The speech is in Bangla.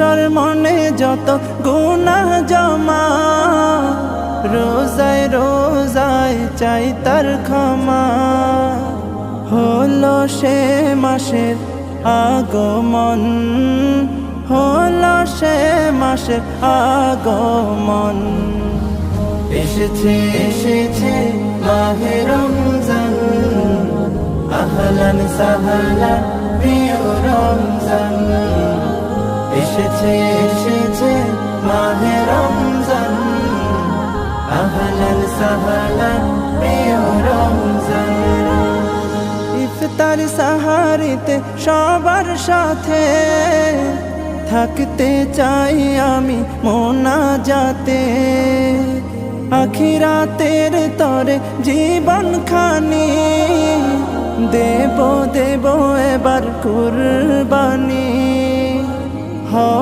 কিশোর মনে যত গুনাহ জমা, রোজায় রোজায় চাই তার ক্ষমা। হলো সে মাসের আগমন, হলো সে মাসের আগমন। এসেছে এসেছে মাহে রমজান, আহলান সাহলান প্রিয় রমজান। এসেছে এসেছে মাহে রমজান, আহলান সাহলান প্রিয় রমজান। ইফতার সাহারিতে সবার সাথে থাকতে চাই আমি মোনাজাতে, আখিরাতের তরে জীবন খানি দেব দেব এবার কুরবানি।